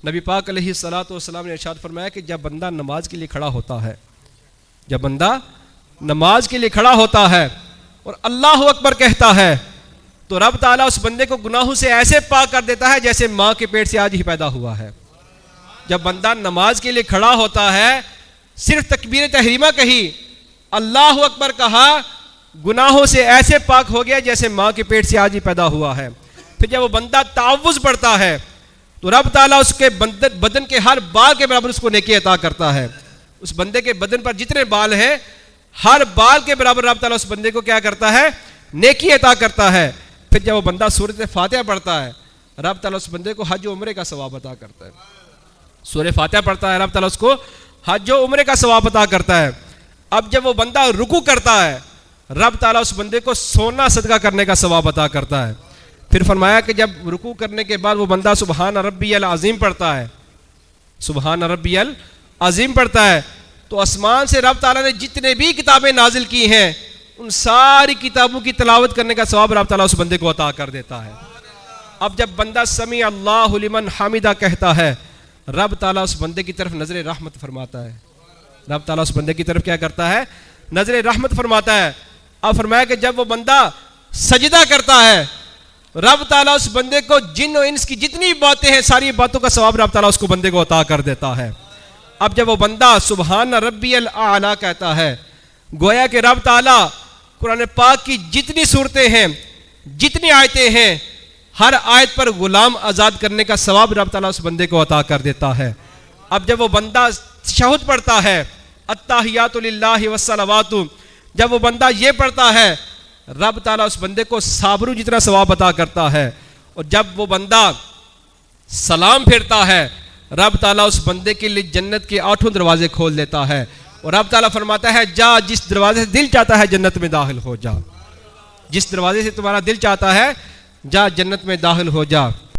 नबी पाक अलैहिस्सलातु वस्सलाम ने इरशाद फरमाया कि जब बंदा नमाज के लिए खड़ा होता है, जब बंदा नमाज के लिए खड़ा होता है और अल्लाहु अकबर कहता है, तो रब ताला उस बंदे को गुनाहों से ऐसे पाक कर देता है जैसे माँ के पेट से आज ही पैदा हुआ है। जब बंदा नमाज के लिए खड़ा होता है, सिर्फ तकबीर तहरीमा कही, अल्लाहु अकबर कहा, गुनाहों से ऐसे पाक हो गया जैसे माँ के पेट से आज ही पैदा हुआ है। फिर जब वो बंदा तावुज़ पढ़ता है तो रब ताला उसके बदन के हर बाल के बराबर उसको नेकी अता करता है। उस बंदे के बदन पर जितने बाल हैं, हर बाल के बराबर रब ताला उस बंदे को क्या करता है, नेकी अता करता है। फिर जब वो बंदा सूरत फातिहा पढ़ता है, रब ताला उस बंदे को हज व उम्रे का सवाब अता करता है। सूरह फातिहा पढ़ता है, रब ताला उसको हज व उम्रे का सवाब अता करता है। अब जब वो बंदा रुकू करता है, रब ताला उस बंदे को सोना सदका करने का सवाब अता करता है। फिर फरमाया कि जब रुकू करने के बाद वो बंदा सुबहान रब्बियल अज़ीम पढ़ता है, सुबहान रब्बियल अज़ीम पढ़ता है, तो आसमान से रब ताला ने जितने भी किताबें नाजिल की हैं, उन सारी किताबों की तिलावत करने का सवाब रब ताला उस बंदे को अता कर देता है। अब जब बंदा समी अल्लाहु लिमन हामिदा कहता है, रब ताला उस बंदे की तरफ नजर रहमत फरमाता है। रब ताला उस बंदे की तरफ क्या करता है, नजर रहमत फरमाता है। अब फरमाया कि जब वो बंदा सजदा करता है, रब ताला उस बंदे को जिन और इंस की जितनी बातें हैं, सारी बातों का सवाब रब ताला उसको बंदे को अता कर देता है। अब जब वो बंदा सुबहान रब्बियल आला कहता है, गोया कि रब ताला कुरान पाक की जितनी सूरतें हैं, जितनी आयतें हैं, हर आयत पर गुलाम आज़ाद करने का सवाब रब ताला उस बंदे को अता कर देता है। अब जब वो बंदा तशहुद पढ़ता है, अत्ताहियातु लिल्लाहि वस्सलावातु, जब वो बंदा ये पढ़ता है, रब ताला उस बंदे को साबरू जितना सवाब अता करता है। और जब वो बंदा सलाम फेरता है, रब ताला उस बंदे के लिए जन्नत के 8 दरवाजे खोल देता है। और रब ताला फरमाता है, जा जिस दरवाजे से दिल चाहता है जन्नत में दाखिल हो जा, जिस दरवाजे से तुम्हारा दिल चाहता है जा जन्नत में दाखिल हो जा।